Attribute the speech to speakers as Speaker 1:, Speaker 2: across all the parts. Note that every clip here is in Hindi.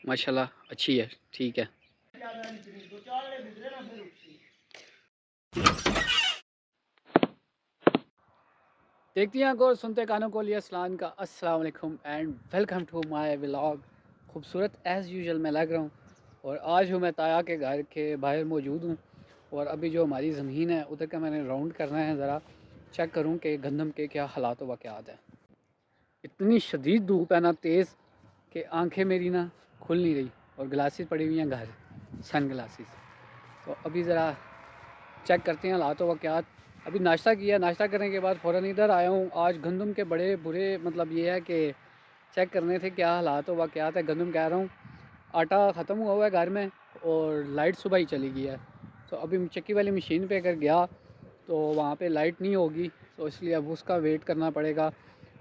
Speaker 1: माशाल्लाह अच्छी है, ठीक है। देखती हैं और सुनते कानों को लिए अस्सलाम का अस्सलाम वालेकुम and welcome to my vlog. खूबसूरत एज़ यूजुअल मैं लग रहा हूँ और आज हूँ मैं ताया के घर के बाहर मौजूद हूँ। और अभी जो हमारी ज़मीन है उधर का मैंने राउंड करना है, ज़रा चेक करूँ कि गंदम के क्या हालात व वाक़यात हैं। इतनी शदीद धूप है ना, तेज़, कि आंखें मेरी ना खुल नहीं रही और ग्लासेस पड़ी हुई हैं घर, सन ग्लासेस। तो अभी ज़रा चेक करते हैं हालात व वाक़यात। अभी नाश्ता किया, नाश्ता करने के बाद फ़ौरन इधर आया हूँ। आज गंदम के बड़े बुरे मतलब ये है कि चेक करने थे क्या हालात व वाक़यात है। गंदम कह रहा हूँ, आटा ख़त्म हुआ हुआ है घर में और लाइट सुबह ही चली गई है। तो अभी चक्की वाली मशीन पे अगर गया तो वहाँ पे लाइट नहीं होगी, तो इसलिए अब उसका वेट करना पड़ेगा।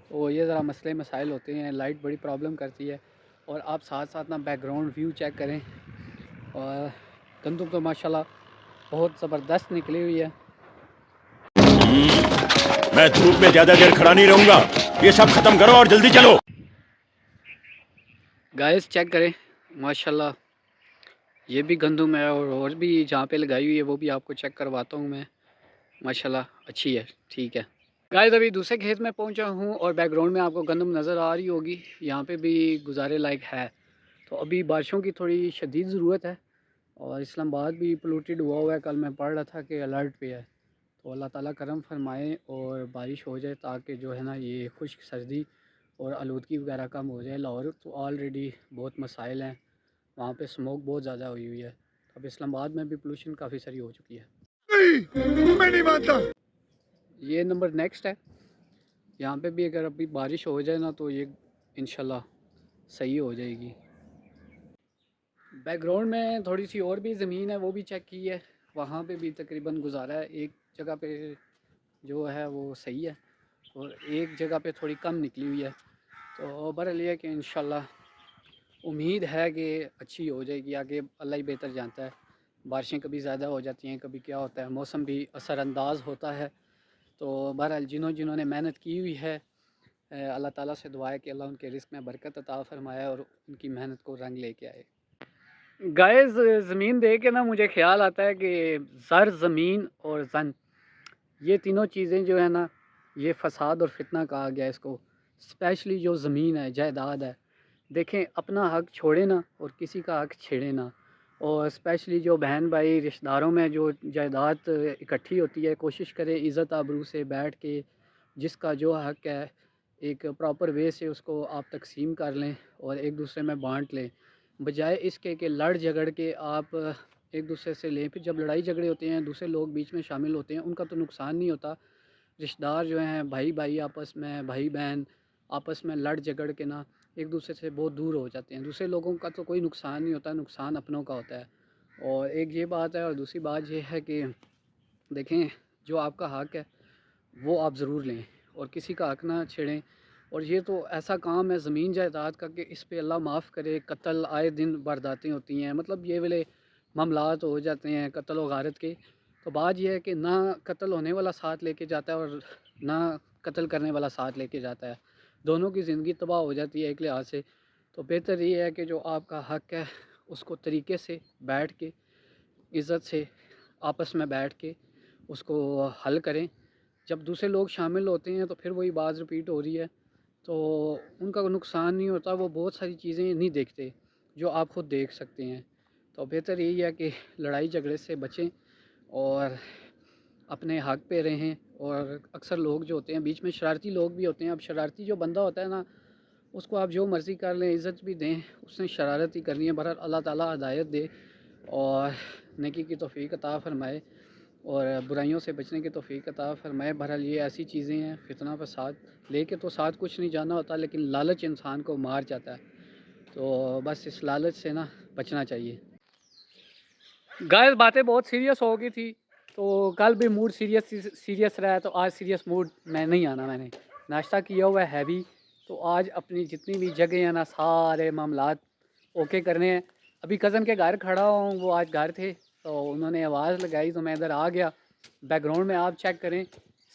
Speaker 1: तो ये ज़रा मसले मसाइल होते हैं, लाइट बड़ी प्रॉब्लम करती है। और आप साथ साथ ना बैकग्राउंड व्यू चेक करें। और गंदम तो माशाल्लाह बहुत ज़बरदस्त निकली हुई है।
Speaker 2: मैं धूप में ज्यादा देर खड़ा नहीं रहूंगा, ये सब खत्म करो और जल्दी चलो।
Speaker 1: गाइस चेक करें, माशाल्लाह ये भी गंदम है और भी जहाँ पे लगाई हुई है वो भी आपको चेक करवाता हूँ मैं। माशाल्लाह अच्छी है, ठीक है। गाइस अभी दूसरे खेत में पहुँचा हूँ और बैकग्राउंड में आपको गंदम नज़र आ रही होगी, यहाँ पे भी गुजारे लायक है। तो अभी बारिशों की थोड़ी शदीद ज़रूरत है और इस्लामाबाद भी पोल्यूटेड हुआ है। कल मैं पढ़ रहा था कि अलर्ट पे है। तो अल्लाह ताला करम फरमाए और बारिश हो जाए ताकि जो है ना ये खुश्क सर्दी और आलूदगी वगैरह कम हो जाए। लाहौर तो ऑलरेडी बहुत मसाइल हैं, वहाँ पे स्मोक बहुत ज़्यादा हुई हुई है। अब इस्लामाबाद में भी पोल्यूशन काफ़ी सारी हो चुकी है। नहीं, मैं नहीं मानता। ये नंबर नेक्स्ट है। यहाँ पे भी अगर अभी बारिश हो जाए ना तो ये इंशाल्लाह सही हो जाएगी। बैकग्राउंड में थोड़ी सी और भी ज़मीन है, वो भी चेक की है, वहाँ पे भी तकरीबन गुजारा है। एक जगह पे जो है वो सही है और एक जगह पे थोड़ी कम निकली हुई है। तो बहरहाल ये है कि इंशाल्लाह उम्मीद है कि अच्छी हो जाएगी। आगे अल्लाह ही बेहतर जानता है, बारिशें कभी ज़्यादा हो जाती हैं, कभी क्या होता है, मौसम भी असरअंदाज होता है। तो बहरहाल जिन्होंने मेहनत की हुई है, अल्लाह ताला से दुआ है कि अल्लाह उनके रिस्क में बरकत अता फरमाए और उनकी मेहनत को रंग लेके आए। गाइस ज़मीन देख के ना मुझे ख़्याल आता है कि ज़र, ज़मीन और ज़न, ये तीनों चीज़ें जो है ना, ये फ़साद और फितना कहा गया है इसको। स्पेशली जो ज़मीन है, जायदाद है, देखें अपना हक छोड़े ना और किसी का हक छेड़े ना। और स्पेशली जो बहन भाई रिश्तेदारों में जो जायदाद इकट्ठी होती है, कोशिश करें इज़्ज़त आबरू से बैठ के जिसका जो हक है एक प्रॉपर वे से उसको आप तकसीम कर लें और एक दूसरे में बांट लें, बजाय इसके कि लड़ झगड़ के आप एक दूसरे से लें। फिर जब लड़ाई झगड़े होते हैं, दूसरे लोग बीच में शामिल होते हैं, उनका तो नुकसान नहीं होता। रिश्तेदार जो हैं, भाई भाई आपस में, भाई बहन आपस में लड़ झगड़ के ना एक दूसरे से बहुत दूर हो जाते हैं। दूसरे लोगों का तो कोई नुकसान नहीं होता, नुकसान अपनों का होता है। और एक ये बात है और दूसरी बात ये है कि देखें, जो आपका हक है वो आप ज़रूर लें और किसी का हक ना छेड़ें। और ये तो ऐसा काम है ज़मीन जायदाद का कि इस पे अल्लाह माफ़ करे कत्ल आए दिन वारदातें होती हैं, मतलब ये वाले मामलात हो जाते हैं कत्ल व गारत के। तो बात यह है कि ना कत्ल होने वाला साथ लेके जाता है और ना कत्ल करने वाला साथ लेके जाता है, दोनों की ज़िंदगी तबाह हो जाती है एक लिहाज से। तो बेहतर ये है कि जो आपका हक है उसको तरीके से बैठ के, इज़्ज़त से आपस में बैठ के उसको हल करें। जब दूसरे लोग शामिल होते हैं तो फिर वही बात रिपीट हो रही है, तो उनका नुकसान नहीं होता, वो बहुत सारी चीज़ें नहीं देखते जो आप ख़ुद देख सकते हैं। तो बेहतर यही है कि लड़ाई झगड़े से बचें और अपने हक पे रहें। और अक्सर लोग जो होते हैं बीच में शरारती लोग भी होते हैं। अब शरारती जो बंदा होता है ना, उसको आप जो मर्ज़ी कर लें, इज़्ज़त भी दें, उसने शरारत ही करनी है। बहरहाल अल्लाह ताला हिदायत दे और नेकी की तौफ़ीक अता फ़रमाए और बुराइयों से बचने की तौफ़ीक अता फ़रमाए। बहरहाल ये ऐसी चीज़ें हैं, फितना फ़साद लेके तो साथ कुछ नहीं जाना होता, लेकिन लालच इंसान को मार जाता है। तो बस इस लालच से ना बचना चाहिए। गाइस बातें बहुत सीरियस हो गई थी, तो कल भी मूड सीरियस रहा है, तो आज सीरियस मूड में नहीं आना। मैंने नाश्ता किया हुआ है हैवी, तो आज अपनी जितनी भी जगह हैं ना सारे मामलात ओके करने हैं। अभी कज़न के घर खड़ा हूँ, वो आज घर थे तो उन्होंने आवाज़ लगाई तो मैं इधर आ गया। बैकग्राउंड में आप चेक करें,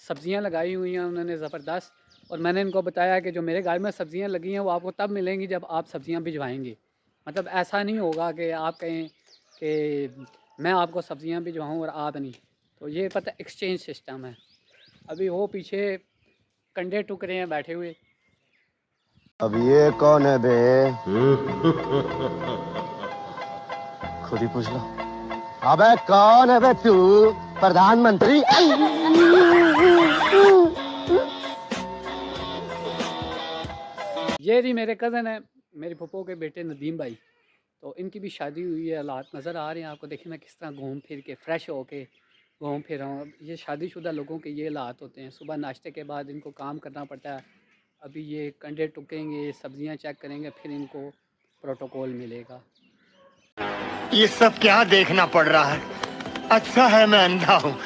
Speaker 1: सब्ज़ियाँ लगाई हुई हैं उन्होंने ज़बरदस्त। और मैंने इनको बताया कि जो मेरे घर में सब्ज़ियाँ लगी हैं वो आपको तब मिलेंगी जब आप सब्ज़ियाँ भिजवाएँगे। मतलब ऐसा नहीं होगा कि आप कहें कि मैं आपको सब्ज़ियाँ भिजवाऊँ और आप नहीं। तो ये पता एक्सचेंज सिस्टम है। अभी वो पीछे कंडे टुकड़े हैं बैठे हुए।
Speaker 3: अब ये कौन है बे? खुद ही पूछ लो। अबे कौन है बे तू? प्रधानमंत्री?
Speaker 1: ये जी मेरे कज़न है, मेरी फूफो के बेटे नदीम भाई। तो इनकी भी शादी हुई है। हालात नज़र आ रहे हैं आपको। देखिए मैं किस तरह घूम फिर के फ्रेश होके घूम फिर रहा हूँ। ये शादीशुदा लोगों के ये हालात होते हैं। सुबह नाश्ते के बाद इनको काम करना पड़ता है। अभी ये कंडे टुकेंगे, सब्जियां चेक करेंगे, फिर इनको प्रोटोकॉल मिलेगा।
Speaker 4: ये सब क्या देखना पड़ रहा है? अच्छा है मैं अंधा हूँ।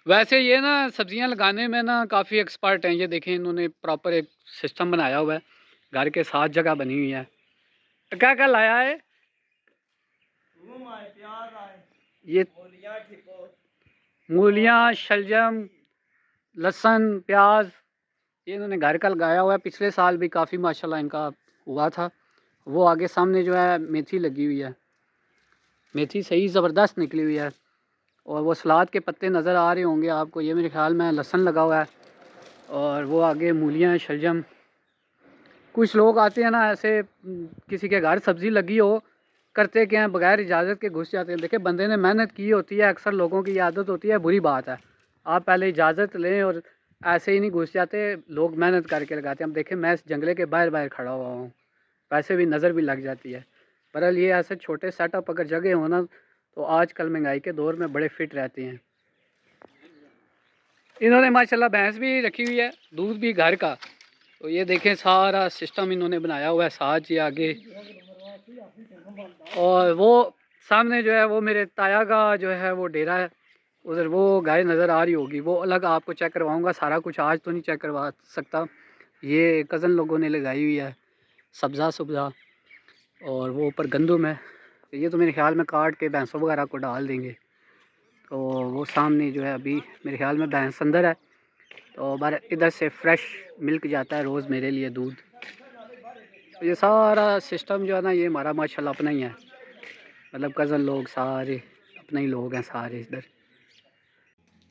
Speaker 1: वैसे ये ना सब्जियां लगाने में ना काफ़ी एक्सपर्ट हैं। ये देखें इन्होंने प्रॉपर एक सिस्टम बनाया हुआ है। घर के साथ जगह बनी हुई है। तो क्या क्या लाया है ये? मूलियाँ, शलजम, लहसुन, प्याज, ये इन्होंने घर का लगाया हुआ है। पिछले साल भी काफ़ी माशाल्लाह इनका हुआ था। वो आगे सामने जो है मेथी लगी हुई है। मेथी सही ज़बरदस्त निकली हुई है। और वो सलाद के पत्ते नज़र आ रहे होंगे आपको। ये मेरे ख्याल में लहसुन लगा हुआ है। और वो आगे मूलियाँ, शलजम। कुछ लोग आते हैं ना ऐसे, किसी के घर सब्ज़ी लगी हो, करते क्या हैं बग़ैर इजाज़त के घुस जाते हैं। देखिए बंदे ने मेहनत की होती है। अक्सर लोगों की आदत होती है, बुरी बात है। आप पहले इजाज़त लें और ऐसे ही नहीं घुस जाते। लोग मेहनत करके लगाते हैं। अब देखें मैं इस जंगले के बाहर बाहर खड़ा हुआ हूँ, वैसे भी नज़र भी लग जाती है। बहरहाल ये ऐसे छोटे सेटअप अगर जगह हो ना, तो आजकल महंगाई के दौर में बड़े फिट रहते हैं। इन्होंने माशाल्लाह भैंस भी रखी हुई है, दूध भी घर का। तो ये देखें सारा सिस्टम इन्होंने बनाया हुआ है। साथ ही आगे और वो सामने जो है वो मेरे ताया का जो है वो डेरा है। उधर वो गाय नज़र आ रही होगी, वो अलग आपको चेक करवाऊंगा। सारा कुछ आज तो नहीं चेक करवा सकता। ये कज़न लोगों ने लगाई हुई है सब्ज़ा सुब्ज़ा। और वो ऊपर गंदम है। ये तो मेरे ख्याल में काट के भैंसों वगैरह को डाल देंगे। तो वो सामने जो है अभी मेरे ख्याल में भैंस अंदर है। तो बार इधर से फ्रेश मिल्क जाता है रोज़ मेरे लिए दूध। तो ये सारा सिस्टम जो है ना, ये हमारा माशाल्लाह अपना ही है। मतलब कज़न लोग सारे अपने ही लोग हैं सारे इधर।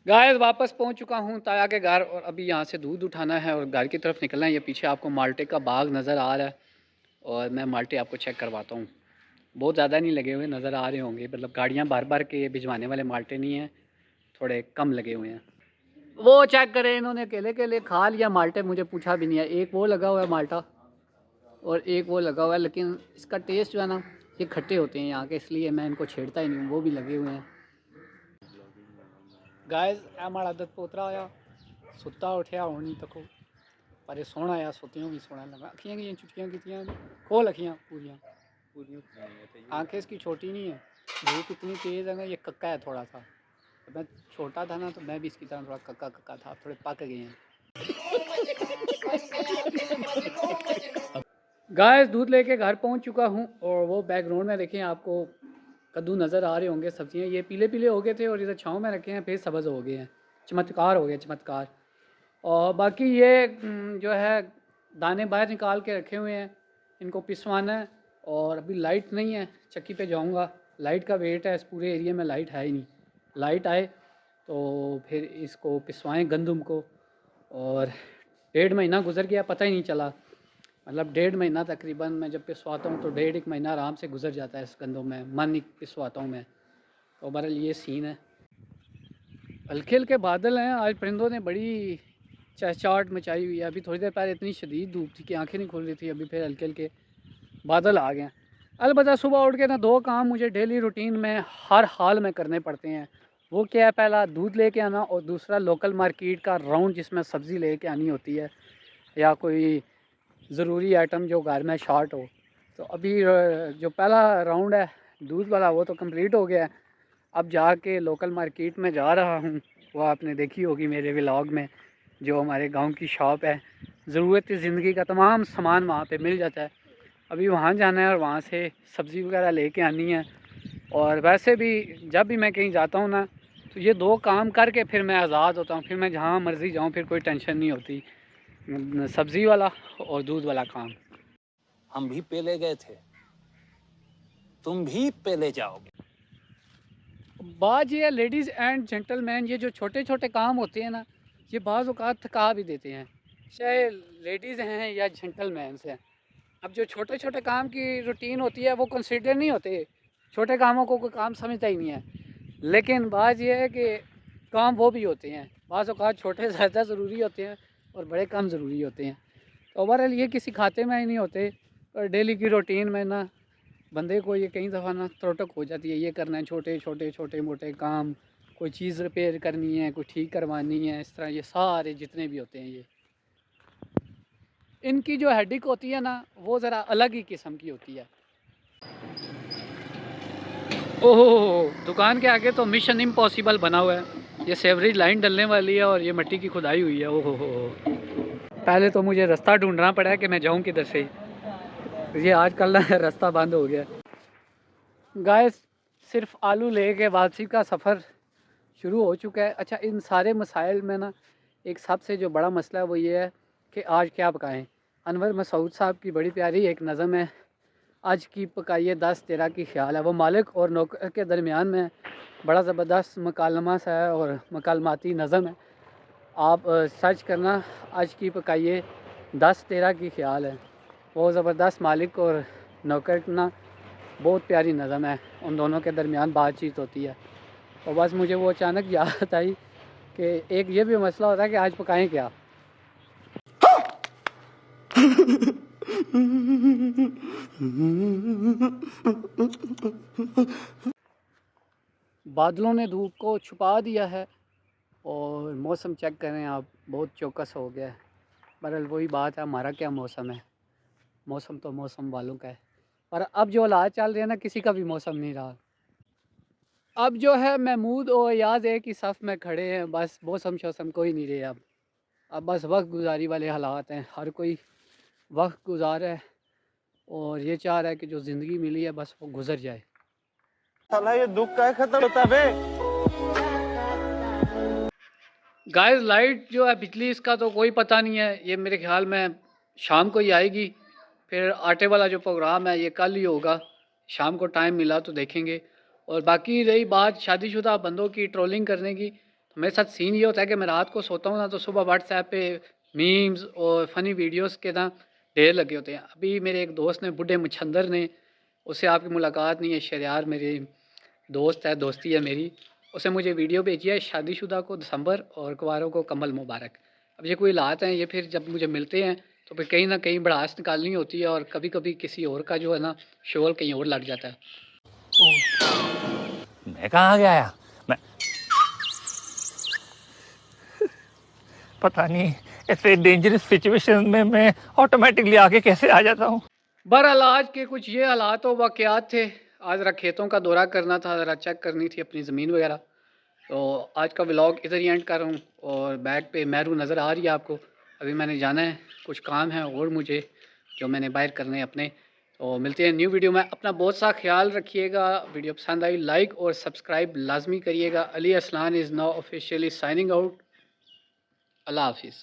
Speaker 1: गाइस वापस पहुंच चुका हूं ताया के घर। और अभी यहां से दूध उठाना है और घर की तरफ निकलना है। ये पीछे आपको माल्टे का बाग नज़र आ रहा है। और मैं माल्टे आपको चेक करवाता हूँ। बहुत ज़्यादा नहीं लगे हुए नज़र आ रहे होंगे। मतलब गाड़ियाँ बार बार के भिजवाने वाले माल्टे नहीं हैं, थोड़े कम लगे हुए हैं। वो चेक करें, इन्होंने अकेले के लिए खा लिया माल्टे, मुझे पूछा भी नहीं है। एक वो लगा हुआ है माल्टा और एक वो लगा हुआ है, लेकिन इसका टेस्ट जो है ना, ये खट्टे होते हैं यहाँ के, इसलिए मैं इनको छेड़ता ही नहीं हूँ। वो भी लगे हुए हैं। गाइस ए माड़ा आदत पोतरा आया सुता उठिया हूँ नहीं तको पर ये सोना आया सुतियों भी सोना लगा। अखियाँ की चुटकियाँ की खोल अखियाँ पूरियाँ आँखें इसकी छोटी नहीं है। धूप इतनी तेज़ है ना, ये कक्का है थोड़ा सा। जब मैं छोटा था ना तो मैं भी इसकी तरह थोड़ा कक्का कक्का था। थोड़े पक गए हैं। गाइस दूध लेके घर पहुंच चुका हूं। और वो बैकग्राउंड में देखें आपको कद्दू नज़र आ रहे होंगे। सब्जियां ये पीले पीले हो गए थे और इधर छाँव में रखे हैं, फिर सब्ज़ हो गए हैं। चमत्कार हो गया चमत्कार। और बाकी ये जो है दाने बाहर निकाल के रखे हुए हैं, इनको पिसवाना है। और अभी लाइट नहीं है, चक्की पे जाऊंगा। लाइट का वेट है, इस पूरे एरिया में लाइट है ही नहीं। लाइट आए तो फिर इसको पिसवाएं गंदम को। और 1.5 महीना गुजर गया, पता ही नहीं चला। मतलब 1.5 महीना तकरीबन मैं जब पिसवाता हूँ तो 1.5 महीना आराम से गुजर जाता है इस गंदम में। मन नहीं पिसवाता हूँ मैं। तो बहरहाल ये सीन है। हल्के हल्के बादल हैं। आज परिंदों ने बड़ी चहचहाट मचाई हुई है। अभी थोड़ी देर पहले इतनी शदीद धूप थी कि आंखें नहीं खुल रही थी। अभी फिर हल्के हल्के बादल आ गए हैं। अलबत्ता सुबह उठ के ना 2 काम मुझे डेली रूटीन में हर हाल में करने पड़ते हैं। वो क्या है, पहला दूध लेके आना और दूसरा लोकल मार्केट का राउंड जिसमें सब्ज़ी लेके आनी होती है या कोई ज़रूरी आइटम जो घर में शॉर्ट हो। तो अभी जो पहला राउंड है दूध वाला वो तो कंप्लीट हो गया है। अब जाके लोकल मार्केट में जा रहा हूँ। वो आपने देखी होगी मेरे व्लॉग में, जो हमारे गांव की शॉप है। ज़रूरत ज़िंदगी का तमाम सामान वहाँ पे मिल जाता है। अभी वहाँ जाना है और वहाँ से सब्ज़ी वगैरह लेके आनी है। और वैसे भी जब भी मैं कहीं जाता हूँ ना, तो ये 2 काम करके फिर मैं आज़ाद होता हूँ। फिर मैं जहाँ मर्ज़ी जाऊँ, फिर कोई टेंशन नहीं होती। सब्ज़ी वाला और दूध वाला काम।
Speaker 5: हम भी पेले गए थे, तुम भी पेले जाओगे।
Speaker 1: बात ये है लेडीज़ एंड जेंटलमैन, ये जो छोटे छोटे काम होते हैं ना, ये बाज़ औक़ात थका भी देते हैं, चाहे लेडीज़ हैं या जेंटलमैन्स हैं। अब जो छोटे छोटे काम की रूटीन होती है वो कंसिडर नहीं होते, छोटे कामों को कोई काम समझता ही नहीं है। लेकिन बात ये है कि काम वो भी होते हैं, बाज़ औक़ात छोटे ज़्यादा ज़रूरी होते हैं और बड़े कम ज़रूरी होते हैं। तो ओवरऑल ये किसी खाते में ही नहीं होते, और डेली की रूटीन में ना बंदे को ये कई दफ़ा ना त्रोटक हो जाती है। ये करना है छोटे मोटे काम, कोई चीज़ रिपेयर करनी है, कोई ठीक करवानी है, इस तरह ये सारे जितने भी होते हैं ये इनकी जो हेडेक होती है ना वो ज़रा अलग ही किस्म की होती है। ओहो, दुकान के आगे तो मिशन इम्पॉसिबल बना हुआ है। ये सेवरेज लाइन डलने वाली है और ये मिट्टी की खुदाई हुई है। ओहो हो, पहले तो मुझे रास्ता ढूंढना पड़ा है कि मैं जाऊं किधर से। ये आजकल ना रास्ता बंद हो गया। गाइस, सिर्फ आलू लेके वापसी का सफ़र शुरू हो चुका है। अच्छा, इन सारे मसाइल में ना एक सबसे जो बड़ा मसला है वो ये है कि आज क्या पकाएं। अनवर मसूद साहब की बड़ी प्यारी एक नज़म है, आज की पकाइए 10-13 की ख्याल है। वो मालिक और नौकर के दरमियान में बड़ा ज़बरदस्त मकालमा सा है और मकालमाती नज़म है। आप सर्च करना, आज की पकाइए 10-13 की ख्याल है। वो ज़बरदस्त मालिक और नौकर ना बहुत प्यारी नज़म है, उन दोनों के दरमियान बातचीत होती है। और बस मुझे वो अचानक याद आई कि एक ये भी मसला होता है कि आज पकाएं क्या। बादलों ने धूप को छुपा दिया है और मौसम चेक करें आप, बहुत चौकस हो गया है। बहरहाल वही बात है, हमारा क्या मौसम है, मौसम तो मौसम वालों का है। पर अब जो हालात चल रहे हैं ना, किसी का भी मौसम नहीं रहा। अब जो है महमूद और याद एक ही सफ़ में खड़े हैं, बस मौसम शौसम कोई नहीं रहे अब बस वक्त गुजारी वाले हालात हैं। हर कोई वक्त गुजार है और ये चाह रहा है कि जो ज़िंदगी मिली है बस वो गुजर जाए।
Speaker 3: साला ये दुख का खत्म होता बे।
Speaker 1: गाइस, लाइट जो है बिजली इसका तो कोई पता नहीं है, ये मेरे ख्याल में शाम को ही आएगी। फिर आटे वाला जो प्रोग्राम है ये कल ही होगा, शाम को टाइम मिला तो देखेंगे। और बाकी रही बात शादीशुदा बंदों की ट्रोलिंग करने की, तो मेरे साथ सीन ये होता है कि मैं रात को सोता हूँ ना तो सुबह व्हाट्सएप पे मीम्स और फ़नी वीडियोस के ना ढेर लगे होते हैं। अभी मेरे एक दोस्त ने, बूढ़े मच्छंदर ने, उससे आपकी मुलाकात नहीं है, शरियार मेरे दोस्त है, दोस्ती है मेरी, उसने मुझे वीडियो भेजी है शादीशुदा को दिसंबर और कुंवारों को कमल मुबारक। अब ये कोई हालात हैं, ये फिर जब मुझे मिलते हैं तो फिर कहीं ना कहीं भड़ास निकालनी होती है और कभी कभी किसी और का जो है ना शोल कहीं और लग जाता है।
Speaker 5: मैं कहाँ गया? मैं पता नहीं ऐसे डेंजरस सिचुएशन में मैं ऑटोमेटिकली आगे कैसे आ जाता हूँ।
Speaker 1: बहरहाल आज के कुछ ये हालात और वाक़यात थे। आज ज़रा खेतों का दौरा करना था, ज़रा चेक करनी थी अपनी ज़मीन वगैरह। तो आज का व्लॉग इधर ही एंड कर रहा हूँ और बैग पे मैरू नज़र आ रही है आपको। अभी मैंने जाना है, कुछ काम है और मुझे जो मैंने बाहर करने हैं अपने। तो मिलते हैं न्यू वीडियो में। अपना बहुत सा ख्याल रखिएगा। वीडियो पसंद आई लाइक और सब्सक्राइब लाजमी करिएगा। Ali Aslan is now officially signing out. अल्लाह हाफिज़।